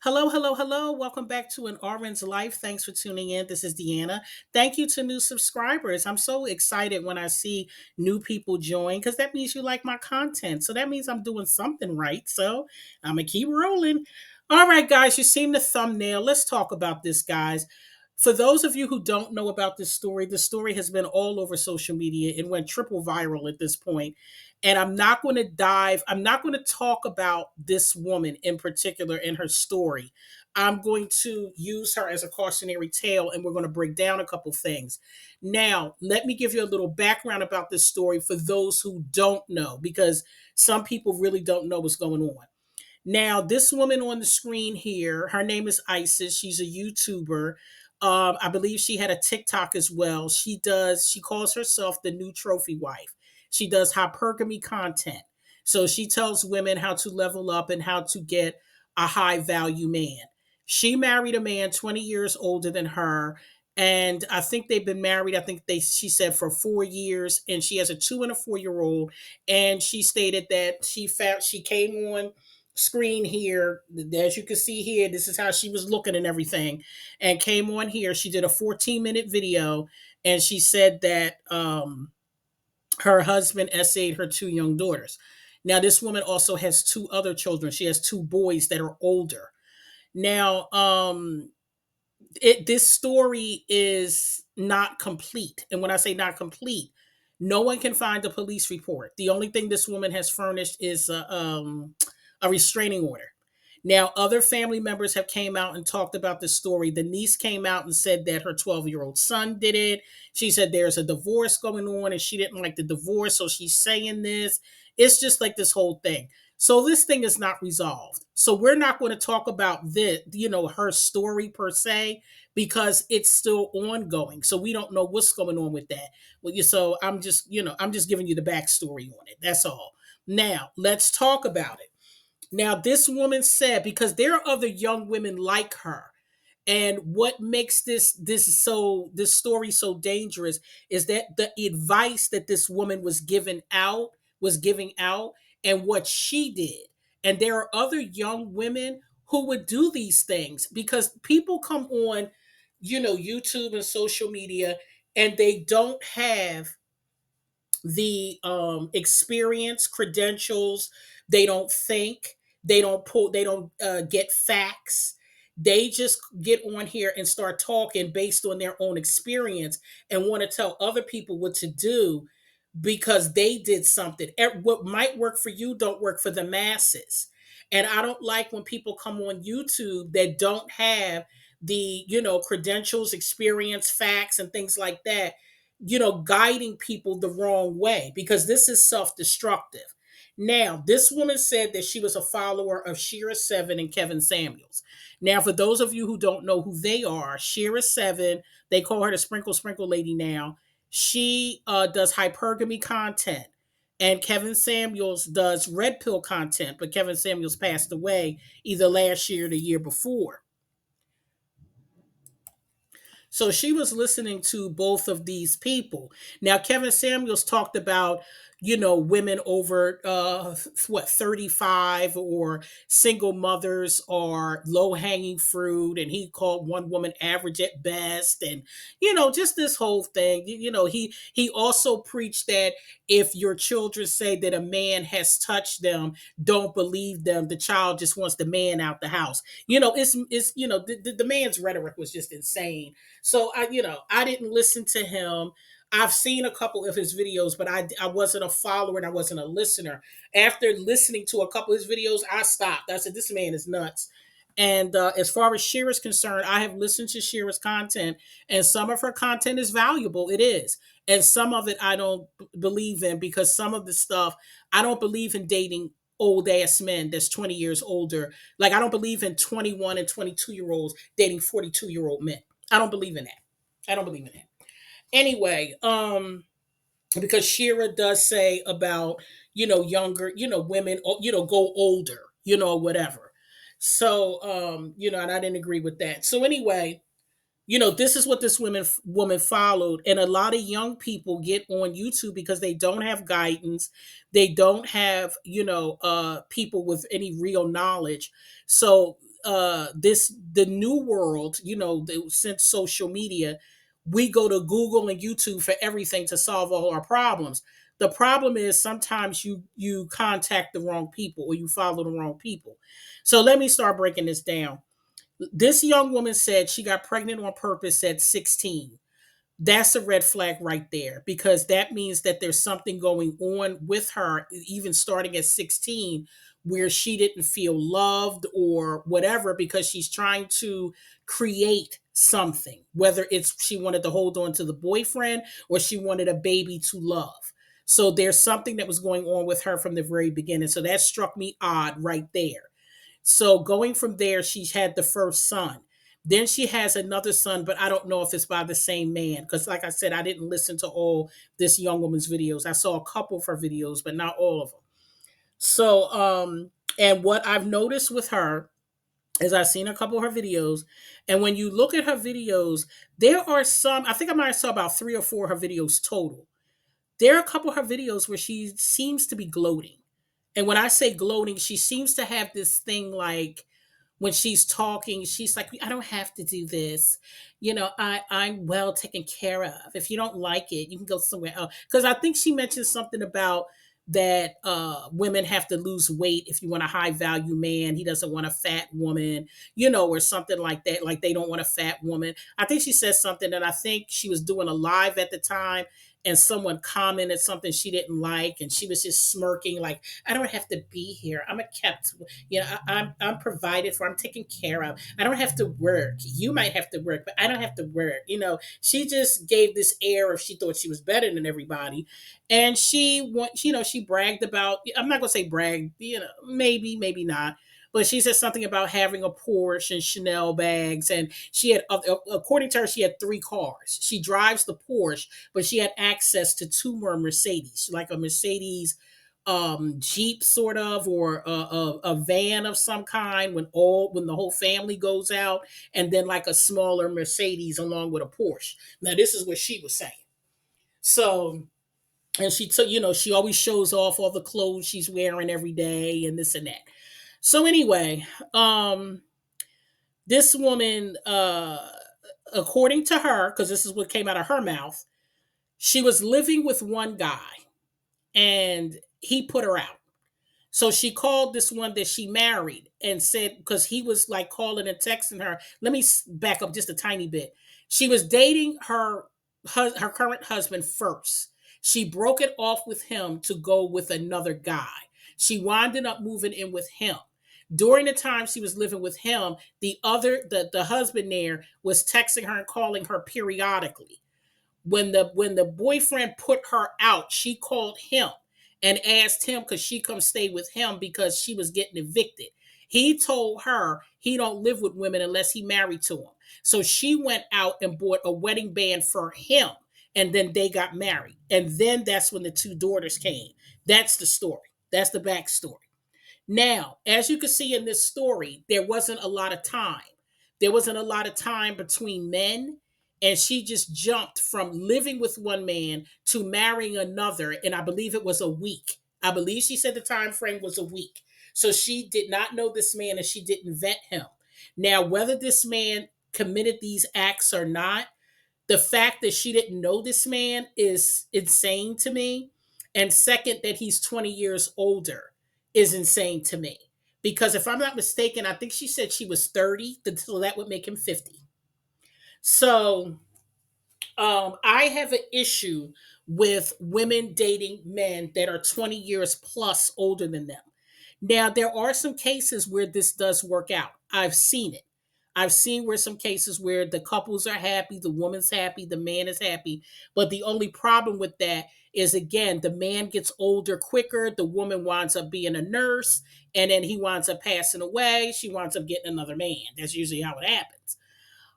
Hello, hello, hello. Welcome back to An RN's Life. Thanks for tuning in. This is Deanna. Thank you to new subscribers. I'm so excited when I see new people join because that means you like my content. So that means I'm doing something right. So I'm going to keep rolling. All right, guys, you seen the thumbnail. Let's talk about this, guys. For those of you who don't know about this story, the story has been all over social media. It went triple viral at this point. And I'm not going to talk about this woman in particular and her story. I'm going to use her as a cautionary tale and we're going to break down a couple things. Now, let me give you a little background about this story for those who don't know, because some people really don't know what's going on. Now, this woman on the screen here, her name is Isis. She's a YouTuber. I believe she had a TikTok as well. She calls herself the new trophy wife. She does hypergamy content. So she tells women how to level up and how to get a high value man. She married a man 20 years older than her. And I think they've been married, she said for 4 years, and she has a 2 and a 4 year old. And she stated that she came on screen here, as you can see here, this is how she was looking and everything, and came on here. She did a 14-minute video, and she said that her husband essayed her two young daughters. Now, this woman also has two other children. She has two boys that are older. Now, this story is not complete, and when I say not complete, no one can find a police report. The only thing this woman has furnished is a restraining order. Now, other family members have came out and talked about this story. The niece came out and said that her 12-year-old son did it. She said there's a divorce going on and she didn't like the divorce, so she's saying this. It's just like this whole thing. So this thing is not resolved. So we're not going to talk about her story per se, because it's still ongoing. So we don't know what's going on with that. So I'm just giving you the backstory on it. That's all. Now, let's talk about it. Now, this woman said, because there are other young women like her, and what makes this story so dangerous is that the advice that this woman was giving out, and what she did. And there are other young women who would do these things, because people come on, YouTube and social media, and they don't have the experience, credentials. They don't think. They don't get facts. They just get on here and start talking based on their own experience and want to tell other people what to do because they did something. What might work for you don't work for the masses. And I don't like when people come on YouTube that don't have the, credentials, experience, facts, and things like that, guiding people the wrong way, because this is self destructive. Now, this woman said that she was a follower of Shira Seven and Kevin Samuels. Now, for those of you who don't know who they are, Shira Seven, they call her the Sprinkle Sprinkle Lady now. She does hypergamy content, and Kevin Samuels does red pill content, but Kevin Samuels passed away either last year or the year before. So she was listening to both of these people. Now, Kevin Samuels talked about, women over 35, or single mothers are low hanging fruit. And he called one woman average at best. And, just this whole thing. He also preached that if your children say that a man has touched them, don't believe them. The child just wants the man out the house. The man's rhetoric was just insane. So I didn't listen to him. I've seen a couple of his videos, but I wasn't a follower and I wasn't a listener. After listening to a couple of his videos, I stopped. I said, this man is nuts. And as far as Shira's concerned, I have listened to Shira's content, and some of her content is valuable. It is. And some of it I don't believe in, because some of the stuff, I don't believe in dating old ass men that's 20 years older. Like, I don't believe in 21 and 22-year olds dating 42-year-old men. I don't believe in that. I don't believe in that. Anyway, because Shira does say about, younger, women, go older, whatever. So, and I didn't agree with that. So anyway, this is what this woman followed. And a lot of young people get on YouTube because they don't have guidance. They don't have, people with any real knowledge. So the new world, since social media, we go to Google and YouTube for everything to solve all our problems. The problem is sometimes you contact the wrong people or you follow the wrong people. So let me start breaking this down. This young woman said she got pregnant on purpose at 16. That's a red flag right there, because that means that there's something going on with her, even starting at 16, where she didn't feel loved or whatever, because she's trying to create something, whether it's she wanted to hold on to the boyfriend or she wanted a baby to love. So there's something that was going on with her from the very beginning. So that struck me odd right there. So going from there, she had the first son. Then she has another son, but I don't know if it's by the same man. Because, like I said, I didn't listen to all this young woman's videos. I saw a couple of her videos, but not all of them. So, and what I've noticed with her is I've seen a couple of her videos. And when you look at her videos, there are some, I think I might have saw about 3 or 4 of her videos total. There are a couple of her videos where she seems to be gloating. And when I say gloating, she seems to have this thing like, when she's talking, she's like, I don't have to do this. I'm well taken care of. If you don't like it, you can go somewhere else. Because I think she mentioned something about that women have to lose weight if you want a high value man. He doesn't want a fat woman, or something like that. Like they don't want a fat woman. I think she said something, and I think she was doing a live at the time, and someone commented something she didn't like, and she was just smirking like, I don't have to be here. I'm a kept, I'm provided for. I'm taken care of. I don't have to work. You might have to work, but I don't have to work. She just gave this air of she thought she was better than everybody, and she bragged about. I'm not gonna say brag. Maybe not. But she said something about having a Porsche and Chanel bags, and she had, according to her, she had 3 cars. She drives the Porsche, but she had access to 2 more Mercedes, like a Mercedes Jeep sort of, or a van of some kind when the whole family goes out, and then like a smaller Mercedes along with a Porsche. Now this is what she was saying. So, and she took, she always shows off all the clothes she's wearing every day and this and that. So anyway, this woman, according to her, because this is what came out of her mouth, she was living with one guy and he put her out. So she called this one that she married and said, because he was like calling and texting her. Let me back up just a tiny bit. She was dating her current husband first. She broke it off with him to go with another guy. She wound up moving in with him. During the time she was living with him, the husband there was texting her and calling her periodically. When the boyfriend put her out, she called him and asked him, could she come stay with him because she was getting evicted. He told her he don't live with women unless he married to them. So she went out and bought a wedding band for him, and then they got married. And then that's when the 2 daughters came. That's the story. That's the backstory. Now, as you can see in this story, there wasn't a lot of time. There wasn't a lot of time between men, and she just jumped from living with one man to marrying another, and I believe it was a week. I believe she said the time frame was a week. So she did not know this man and she didn't vet him. Now, whether this man committed these acts or not, the fact that she didn't know this man is insane to me. And second, that he's 20 years older is insane to me. Because if I'm not mistaken, I think she said she was 30, so that would make him 50. So I have an issue with women dating men that are 20 years plus older than them. Now, there are some cases where this does work out. I've seen it. I've seen where some cases where the couples are happy, the woman's happy, the man is happy. But the only problem with that is, again, the man gets older quicker. The woman winds up being a nurse, and then he winds up passing away. She winds up getting another man. That's usually how it happens.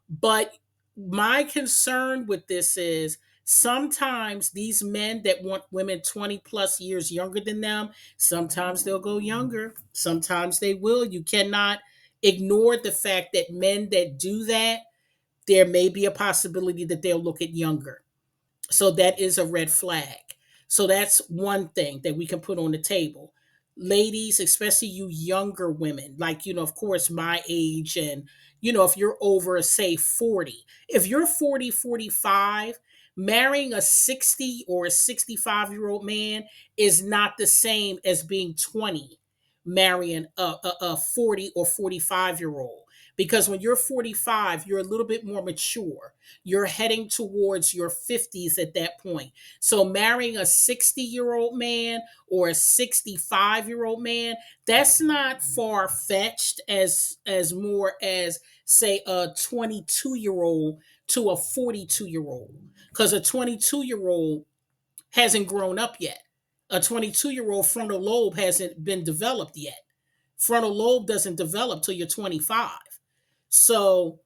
But my concern with this is sometimes these men that want women 20 plus years younger than them, sometimes they'll go younger, sometimes they will. You cannot ignore the fact that men that do that, there may be a possibility that they'll look at younger. So that is a red flag. So that's one thing that we can put on the table. ladies, especially you younger women, like, of course, my age, and, if you're over, say, 40, if you're 40, 45, marrying a 60 or a 65-year-old man is not the same as being 20, marrying a 40 or 45-year-old. Because when you're 45, you're a little bit more mature. You're heading towards your 50s at that point. So marrying a 60-year-old man or a 65-year-old man, that's not far fetched as more as, say, a 22-year-old to a 42-year-old, because a 22-year-old hasn't grown up yet. A 22-year-old frontal lobe hasn't been developed yet. Frontal lobe doesn't develop till you're 25. So,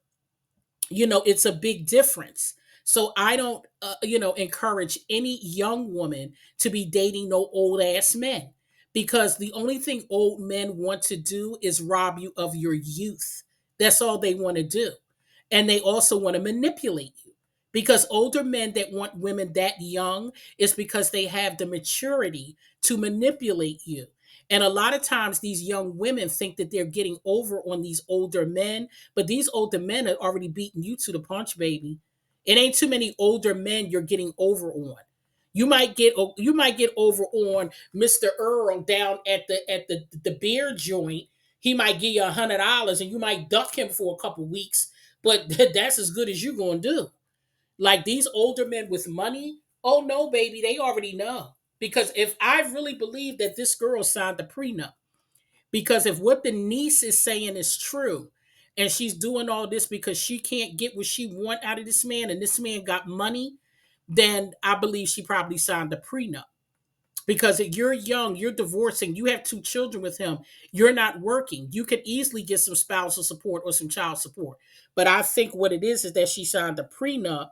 it's a big difference. So I don't, encourage any young woman to be dating no old ass men, because the only thing old men want to do is rob you of your youth. That's all they want to do. And they also want to manipulate you, because older men that want women that young is because they have the maturity to manipulate you. And a lot of times these young women think that they're getting over on these older men, but these older men are already beating you to the punch, baby. It ain't too many older men you're getting over on. You might get over on Mr. Earl down at the beer joint. He might give you $100 and you might duck him for a couple weeks, but that's as good as you gonna do. Like these older men with money, oh no, baby, they already know. Because if I really believe that this girl signed the prenup, because if what the niece is saying is true, and she's doing all this because she can't get what she want out of this man, and this man got money, then I believe she probably signed a prenup. Because you're young, you're divorcing, you have two children with him, you're not working. You could easily get some spousal support or some child support. But I think what it is that she signed a prenup,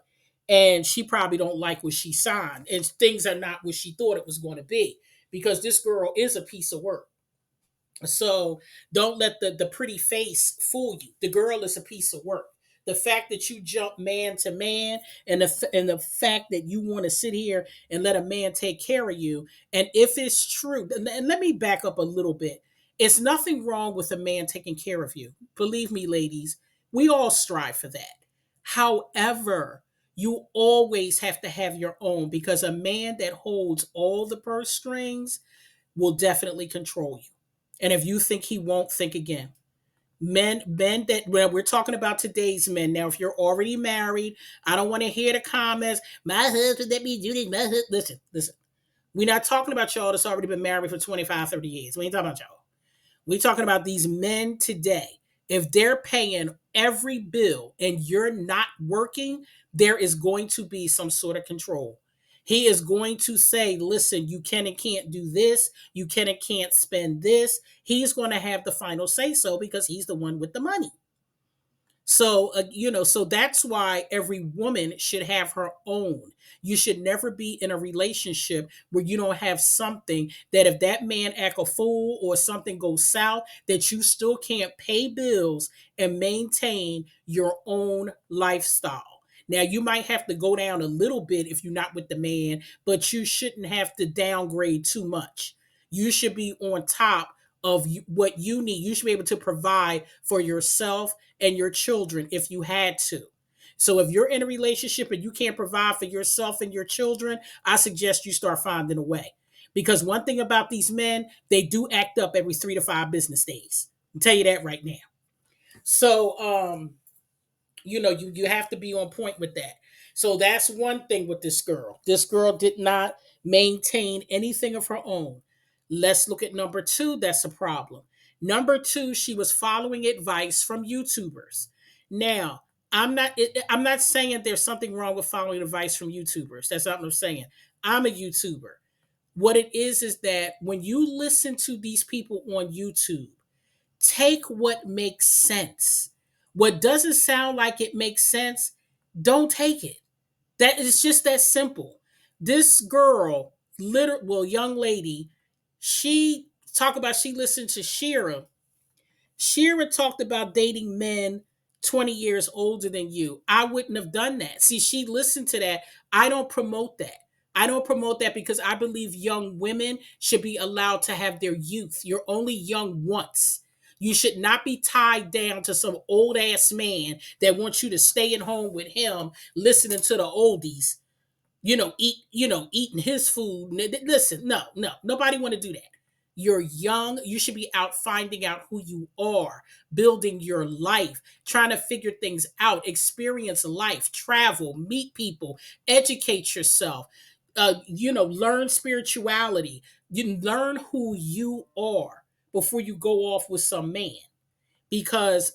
and she probably don't like what she signed, and things are not what she thought it was going to be, because this girl is a piece of work. So don't let the pretty face fool you. The girl is a piece of work. The fact that you jump man to man, and the fact that you want to sit here and let a man take care of you, and if it's true, and let me back up a little bit. It's nothing wrong with a man taking care of you. Believe me, ladies, we all strive for that. However, you always have to have your own, because a man that holds all the purse strings will definitely control you. And if you think he won't, think again. Men that, well, we're talking about today's men. Now, if you're already married, I don't want to hear the comments. My husband let me do this. My husband. Listen. We're not talking about y'all that's already been married for 25, 30 years. We ain't talking about y'all. We're talking about these men today. If they're paying every bill and you're not working, there is going to be some sort of control. He is going to say, listen, you can and can't do this. You can and can't spend this. He's going to have the final say so, because he's the one with the money. So, so that's why every woman should have her own. You should never be in a relationship where you don't have something that, if that man act a fool or something goes south, that you still can't pay bills and maintain your own lifestyle. Now, you might have to go down a little bit if you're not with the man, but you shouldn't have to downgrade too much. You should be on top of what you need. You should be able to provide for yourself and your children if you had to. So if you're in a relationship and you can't provide for yourself and your children, I suggest you start finding a way. Because one thing about these men, they do act up every 3 to 5 business days. I'll tell you that right now. So you have to be on point with that. So that's one thing with this girl. This girl did not maintain anything of her own. Let's look at number two. That's a problem. Number two, she was following advice from YouTubers. Now, I'm not saying there's something wrong with following advice from YouTubers. That's not what I'm saying. I'm a YouTuber. What it is that when you listen to these people on YouTube, take what makes sense. What doesn't sound like it makes sense, don't take it. That is just that simple. This girl, young lady, she she listened to Shira. Shira talked about dating men 20 years older than you. I wouldn't have done that. See, she listened to that. I don't promote that. I don't promote that because I believe young women should be allowed to have their youth. You're only young once. You should not be tied down to some old ass man that wants you to stay at home with him, listening to the oldies, eating his food. Listen, no, no, nobody want to do that. You're young. You should be out finding out who you are, building your life, trying to figure things out, experience life, travel, meet people, educate yourself. Learn spirituality. You learn who you are before you go off with some man. Because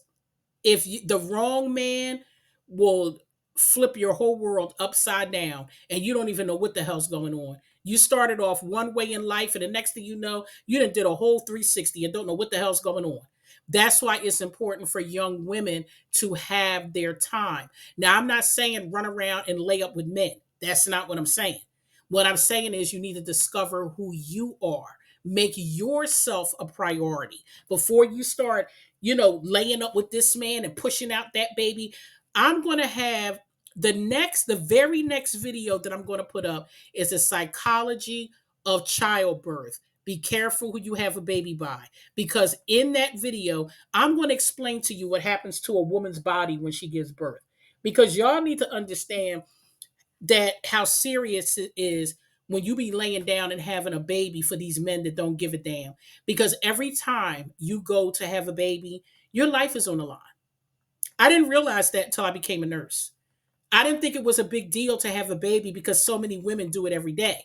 if the wrong man will flip your whole world upside down and you don't even know what the hell's going on. You started off one way in life, and the next thing you know, you done did a whole 360 and don't know what the hell's going on. That's why it's important for young women to have their time. Now, I'm not saying run around and lay up with men. That's not what I'm saying. What I'm saying is you need to discover who you are. Make yourself a priority before you start, laying up with this man and pushing out that baby. I'm going to have the very next video that I'm going to put up is a psychology of childbirth. Be careful who you have a baby by, because in that video, I'm going to explain to you what happens to a woman's body when she gives birth. Because y'all need to understand that how serious it is when you be laying down and having a baby for these men that don't give a damn. Because every time you go to have a baby, your life is on the line. I didn't realize that until I became a nurse. I didn't think it was a big deal to have a baby because so many women do it every day.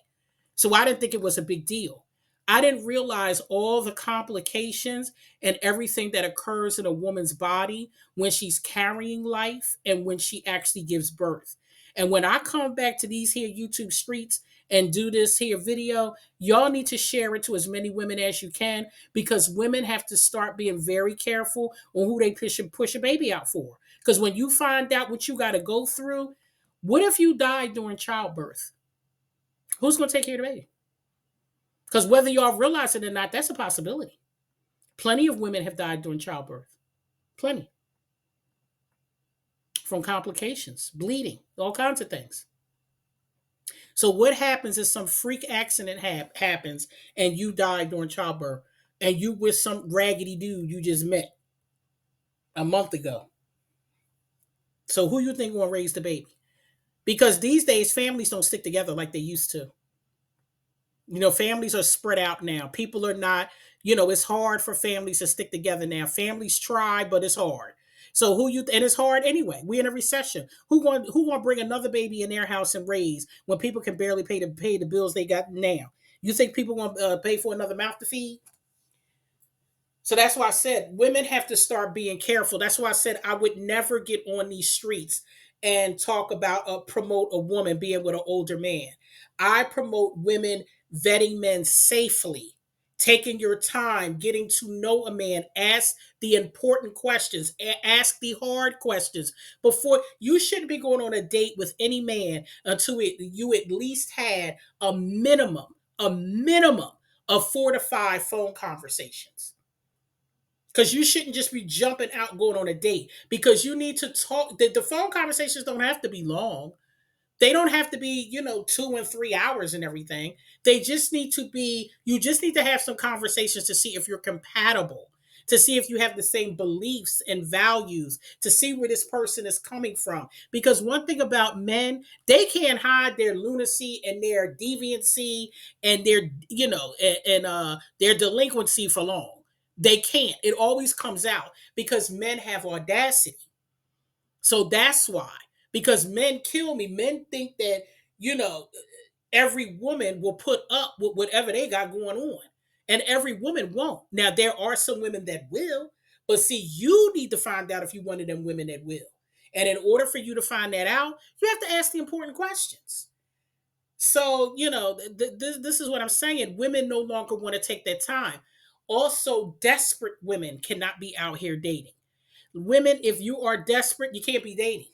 So I didn't think it was a big deal. I didn't realize all the complications and everything that occurs in a woman's body when she's carrying life and when she actually gives birth. And when I come back to these here YouTube streets and do this here video, y'all need to share it to as many women as you can, because women have to start being very careful on who they push a baby out for. Because when you find out what you got to go through, what if you died during childbirth? Who's going to take care of the baby? Because whether y'all realize it or not, that's a possibility. Plenty of women have died during childbirth. Plenty. From complications, bleeding, all kinds of things. So what happens is some freak accident happens and you die during childbirth and you with some raggedy dude you just met a month ago. So who you think will raise the baby? Because these days families don't stick together like they used to. Families are spread out now. People are not, it's hard for families to stick together now. Families try, but it's hard. So and it's hard anyway. We're in a recession. Who going to bring another baby in their house and raise when people can barely pay the bills they got now? You think people going to pay for another mouth to feed? So that's why I said women have to start being careful. That's why I said I would never get on these streets and talk about promote a woman being with an older man. I promote women vetting men safely, taking your time, getting to know a man, ask the important questions, ask the hard questions before. You shouldn't be going on a date with any man until you at least had a minimum of 4 to 5 phone conversations, because you shouldn't just be jumping out going on a date, because you need to talk. The phone conversations don't have to be long. They don't have to be, 2 and 3 hours and everything. They just need to be, you just need to have some conversations to see if you're compatible, to see if you have the same beliefs and values, to see where this person is coming from. Because one thing about men, they can't hide their lunacy and their deviancy and their, their delinquency for long. They can't. It always comes out because men have audacity. So that's why. Because men kill me. Men think that, you know, every woman will put up with whatever they got going on. And every woman won't. Now, there are some women that will. But see, you need to find out if you're one of them women that will. And in order for you to find that out, you have to ask the important questions. So, this is what I'm saying. Women no longer want to take their time. Also, desperate women cannot be out here dating. Women, if you are desperate, you can't be dating.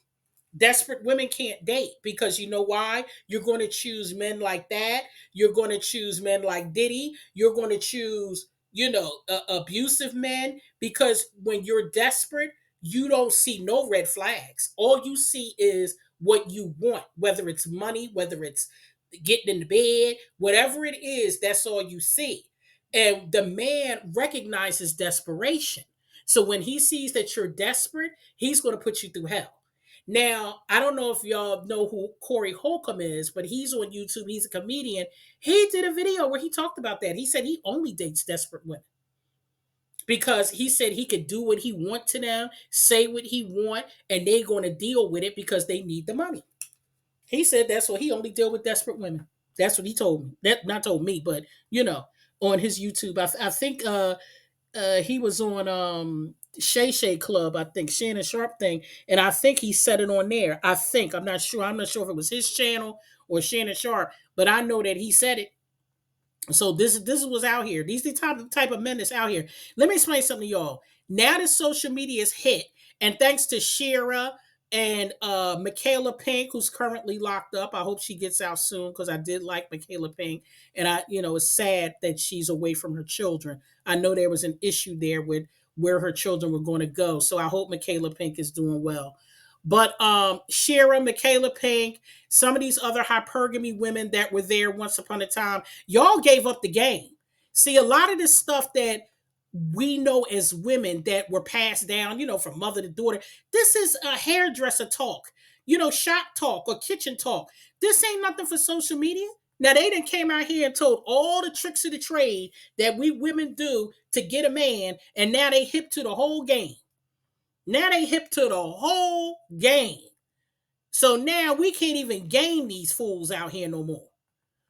Desperate women can't date, because you know why? You're going to choose men like that. You're going to choose men like Diddy. You're going to choose, abusive men, because when you're desperate, you don't see no red flags. All you see is what you want, whether it's money, whether it's getting in the bed, whatever it is, that's all you see. And the man recognizes desperation. So when he sees that you're desperate, he's going to put you through hell. Now, I don't know if y'all know who Corey Holcomb is, but he's on YouTube. He's a comedian. He did a video where he talked about that. He said he only dates desperate women because he said he could do what he want to them, say what he want, and they're going to deal with it because they need the money. He said that's what he only deal with desperate women. That's what he told me. That not told me, but on his YouTube. I think he was on Shay Shay Club, I think, Shannon Sharp thing, and I think he said it on there. I think I'm not sure. I'm not sure if it was his channel or Shannon Sharp, but I know that he said it. So this was out here. These the type of men that's out here. Let me explain something to y'all. Now that social media is hit, and thanks to Shira and Michaela Pink, who's currently locked up. I hope she gets out soon because I did like Michaela Pink, and it's sad that she's away from her children. I know there was an issue there with where her children were going to go, so I hope Michaela Pink is doing well. But Shira, Michaela Pink, some of these other hypergamy women that were there once upon a time, y'all gave up the game. See, a lot of this stuff that we know as women that were passed down, from mother to daughter, this is a hairdresser talk, shop talk or kitchen talk. This ain't nothing for social media. Now they done came out here and told all the tricks of the trade that we women do to get a man, and now they hip to the whole game. Now they hip to the whole game. So now we can't even game these fools out here no more.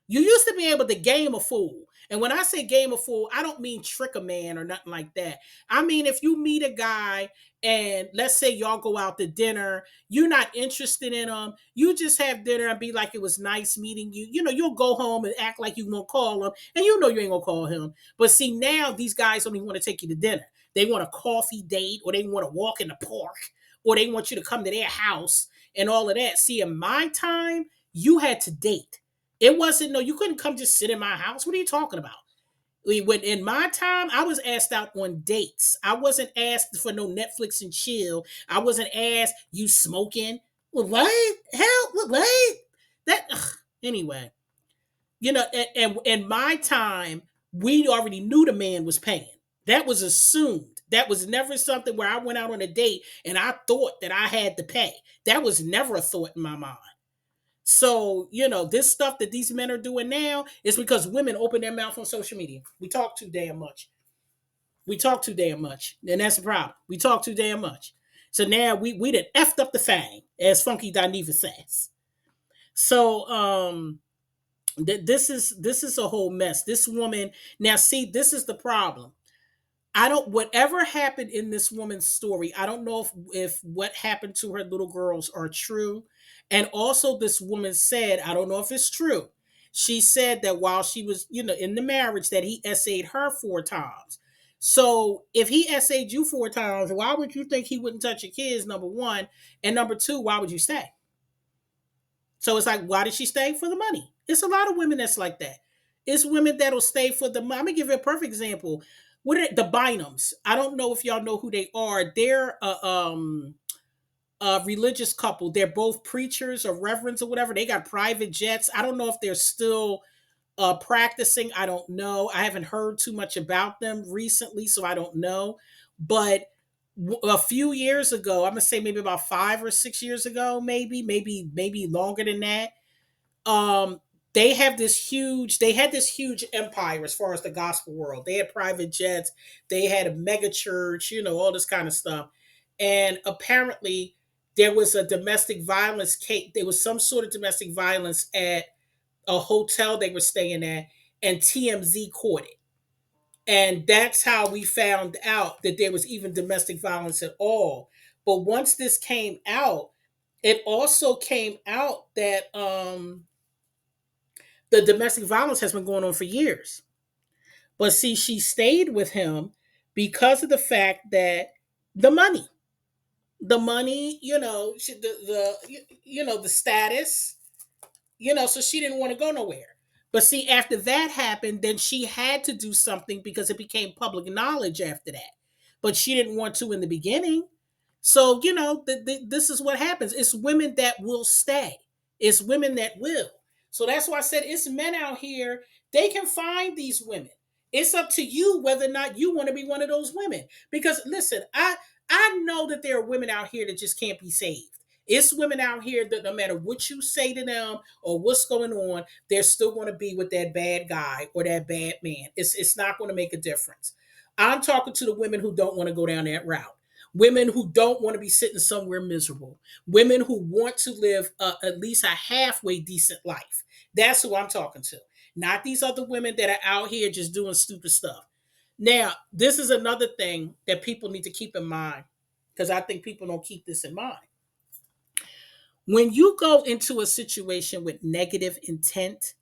You used to be able to game a fool. And when I say game a fool, I don't mean trick a man or nothing like that. I mean, if you meet a guy and let's say y'all go out to dinner, you're not interested in him, you just have dinner and be like, it was nice meeting you. You'll go home and act like you won't call him, and you ain't gonna call him. But see, now these guys don't even want to take you to dinner. They want a coffee date, or they want to walk in the park, or they want you to come to their house and all of that. See, in my time, you had to date. It wasn't, no, you couldn't come just sit in my house. What are you talking about? When in my time, I was asked out on dates. I wasn't asked for no Netflix and chill. I wasn't asked, you smoking? What? Hell, what? That, anyway, and in my time, we already knew the man was paying. That was assumed. That was never something where I went out on a date and I thought that I had to pay. That was never a thought in my mind. So, this stuff that these men are doing now is because women open their mouth on social media. We talk too damn much. We talk too damn much. And that's the problem. We talk too damn much. So now we done effed up the thing, as Funky Dineva says. So this is a whole mess. This woman, now see, this is the problem. I don't, whatever happened in this woman's story, I don't know if what happened to her little girls are true. And also this woman said, I don't know if it's true. She said that while she was, in the marriage, that he essayed her 4 times. So if he essayed you 4 times, why would you think he wouldn't touch your kids, number one? And number two, why would you stay? So it's like, why did she stay? For the money. It's a lot of women that's like that. It's women that'll stay for the money. I'm gonna give you a perfect example. What are the Bynums? I don't know if y'all know who they are. They're a religious couple. They're both preachers or reverends or whatever. They got private jets. I don't know if they're still practicing. I don't know. I haven't heard too much about them recently, so I don't know. But a few years ago, I'm gonna say maybe about 5 or 6 years ago, maybe longer than that. Um, they had this huge empire as far as the gospel world. They had private jets, they had a mega church, all this kind of stuff. And apparently there was a domestic violence case. There was some sort of domestic violence at a hotel they were staying at, and TMZ caught it. And that's how we found out that there was even domestic violence at all. But once this came out, it also came out that the domestic violence has been going on for years. But see, she stayed with him because of the fact that the money, the status, so she didn't want to go nowhere. But see, after that happened, then she had to do something because it became public knowledge after that. But she didn't want to in the beginning. So, this is what happens. It's women that will stay. It's women that will. So that's why I said it's men out here, they can find these women. It's up to you whether or not you want to be one of those women. Because listen, I know that there are women out here that just can't be saved. It's women out here that no matter what you say to them or what's going on, they're still going to be with that bad guy or that bad man. It's not going to make a difference. I'm talking to the women who don't want to go down that route. Women who don't want to be sitting somewhere miserable. Women who want to live at least a halfway decent life. That's who I'm talking to. Not these other women that are out here just doing stupid stuff. Now, this is another thing that people need to keep in mind because I think people don't keep this in mind. When you go into a situation with negative intent,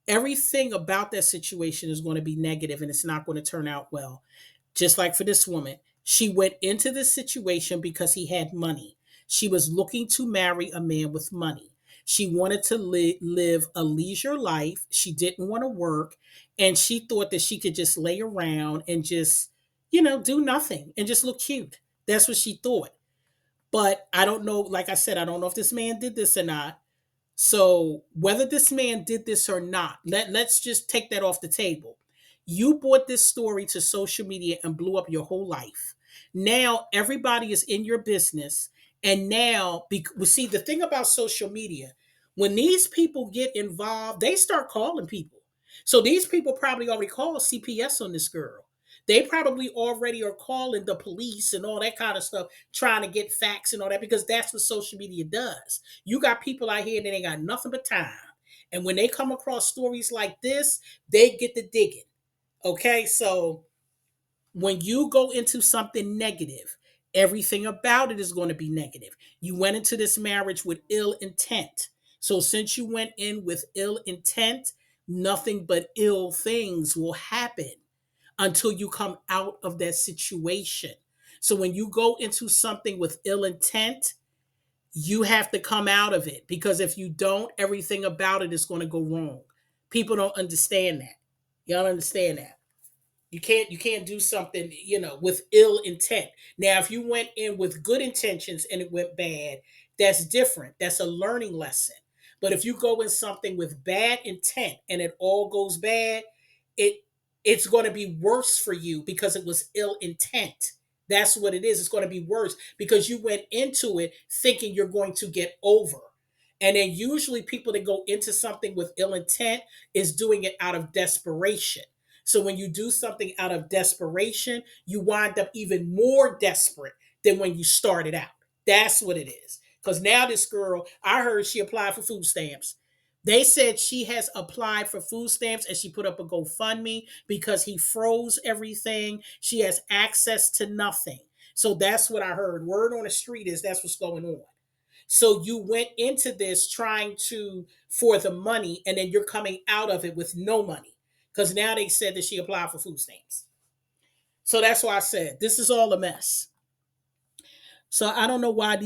everything about that situation is going to be negative and it's not going to turn out well. Just like for this woman, she went into this situation because he had money. She was looking to marry a man with money. She wanted to live a leisure life. She didn't want to work. And she thought that she could just lay around and just, do nothing and just look cute. That's what she thought. But I don't know, like I said, I don't know if this man did this or not. So whether this man did this or not, let's just take that off the table. You brought this story to social media and blew up your whole life. Now everybody is in your business. And now, see, the thing about social media, when these people get involved, they start calling people. So these people probably already called CPS on this girl. They probably already are calling the police and all that kind of stuff, trying to get facts and all that, because that's what social media does. You got people out here that ain't got nothing but time. And when they come across stories like this, they get to digging. Okay, so when you go into something negative, everything about it is going to be negative. You went into this marriage with ill intent. So since you went in with ill intent, nothing but ill things will happen until you come out of that situation. So when you go into something with ill intent, you have to come out of it, because if you don't, everything about it is going to go wrong. People don't understand that. Y'all understand that? You can't do something, with ill intent. Now, if you went in with good intentions and it went bad, that's different. That's a learning lesson. But if you go in something with bad intent and it all goes bad, it it's going to be worse for you because it was ill intent. That's what it is. It's going to be worse because you went into it thinking you're going to get over. And then usually people that go into something with ill intent is doing it out of desperation. So when you do something out of desperation, you wind up even more desperate than when you started out. That's what it is. Because now this girl, I heard she applied for food stamps. They said she has applied for food stamps and she put up a GoFundMe because he froze everything. She has access to nothing. So that's what I heard. Word on the street is that's what's going on. So you went into this trying to for the money, and then you're coming out of it with no money because now they said that she applied for food stamps. So that's why I said this is all a mess. So I don't know why I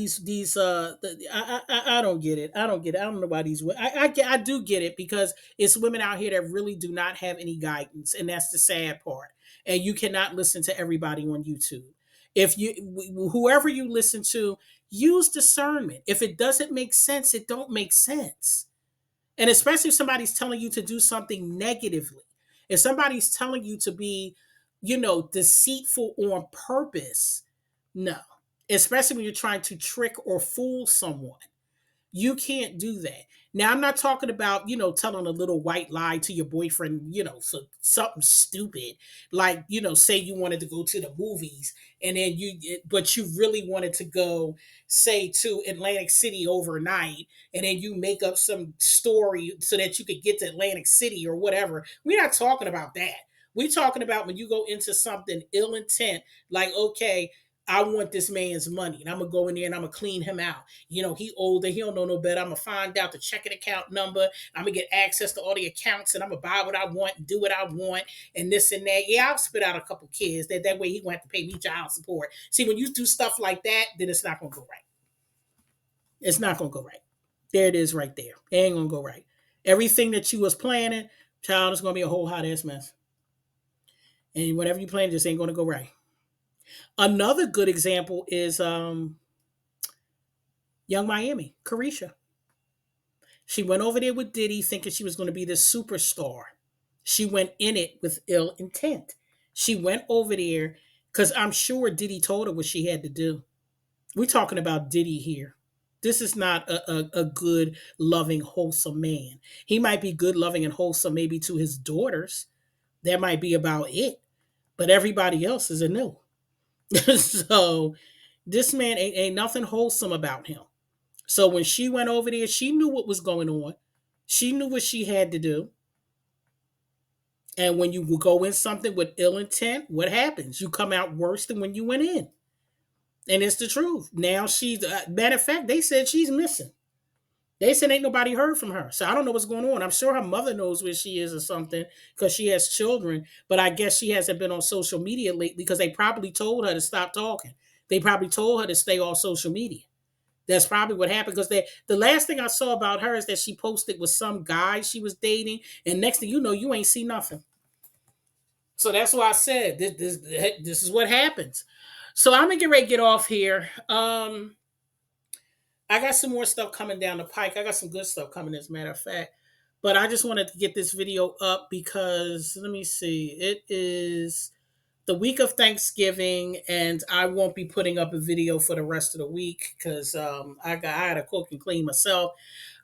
don't get it. I don't get it. I don't know why I do get it because it's women out here that really do not have any guidance, and that's the sad part. And you cannot listen to everybody on YouTube. If you whoever you listen to, use discernment. If it doesn't make sense, it don't make sense. And especially if somebody's telling you to do something negatively, if somebody's telling you to be, deceitful on purpose, no. Especially when you're trying to trick or fool someone. You can't do that. Now, I'm not talking about, telling a little white lie to your boyfriend, so something stupid, like, say you wanted to go to the movies and then but you really wanted to go, say, to Atlantic City overnight, and then you make up some story so that you could get to Atlantic City or whatever. We're not talking about that. We're talking about when you go into something ill intent, like, okay, I want this man's money and I'm gonna go in there and I'm gonna clean him out. He older, he don't know no better. I'm gonna find out the checking account number. I'm gonna get access to all the accounts and I'm gonna buy what I want and do what I want and this and that. Yeah, I'll spit out a couple kids. That way he won't have to pay me child support. See, when you do stuff like that, then it's not gonna go right. It's not gonna go right. There it is right there. It ain't gonna go right. Everything that you was planning, child, is gonna be a whole hot ass mess. And whatever you plan, just ain't gonna go right. Another good example is Young Miami, Carisha. She went over there with Diddy thinking she was going to be this superstar. She went in it with ill intent. She went over there because I'm sure Diddy told her what she had to do. We're talking about Diddy here. This is not a good, loving, wholesome man. He might be good, loving, and wholesome maybe to his daughters. That might be about it. But everybody else is a no. So this man ain't nothing wholesome about him. So when she went over there, she knew what was going on. She knew what she had to do. And when you go in something with ill intent, what happens? You come out worse than when you went in. And it's the truth. Now she's, matter of fact, they said she's missing. They said ain't nobody heard from her. So I don't know what's going on. I'm sure her mother knows where she is or something because she has children. But I guess she hasn't been on social media lately because they probably told her to stop talking. They probably told her to stay off social media. That's probably what happened because the last thing I saw about her is that she posted with some guy she was dating. And next thing you know, you ain't see nothing. So that's why I said this is what happens. So I'm gonna get ready to get off here. I got some more stuff coming down the pike. I got some good stuff coming, as a matter of fact. But I just wanted to get this video up because let me see. It is the week of Thanksgiving, and I won't be putting up a video for the rest of the week because I had to cook and clean myself.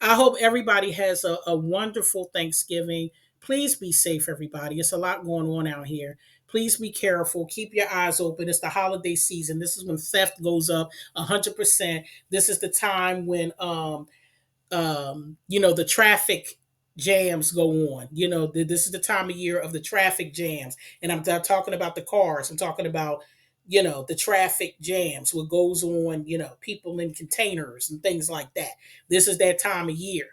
I hope everybody has a wonderful Thanksgiving. Please be safe, everybody. It's a lot going on out here. Please be careful. Keep your eyes open. It's the holiday season. This is when theft goes up 100%. This is the time when the traffic jams go on. This is the time of year of the traffic jams. And I'm not talking about the cars. I'm talking about, the traffic jams, what goes on, people in containers and things like that. This is that time of year.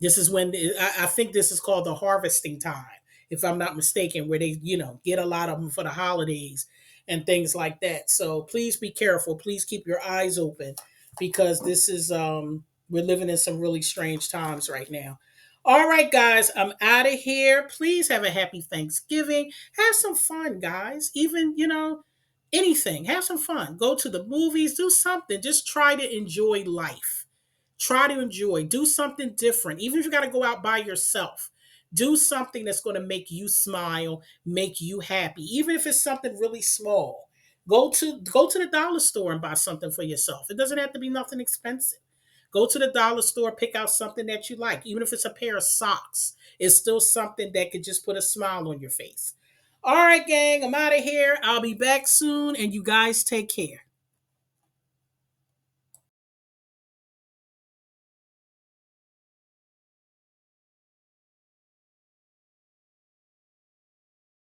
This is when I think this is called the harvesting time, if I'm not mistaken, where they, get a lot of them for the holidays and things like that. So please be careful. Please keep your eyes open because this is we're living in some really strange times right now. All right, guys, I'm out of here. Please have a happy Thanksgiving. Have some fun, guys. Even, anything. Have some fun. Go to the movies, do something. Just try to enjoy life. Try to enjoy. Do something different. Even if you got to go out by yourself, do something that's going to make you smile, make you happy. Even if it's something really small. Go to the dollar store and buy something for yourself. It doesn't have to be nothing expensive. Go to the dollar store, pick out something that you like. Even if it's a pair of socks, it's still something that could just put a smile on your face. All right, gang, I'm out of here. I'll be back soon, and you guys take care.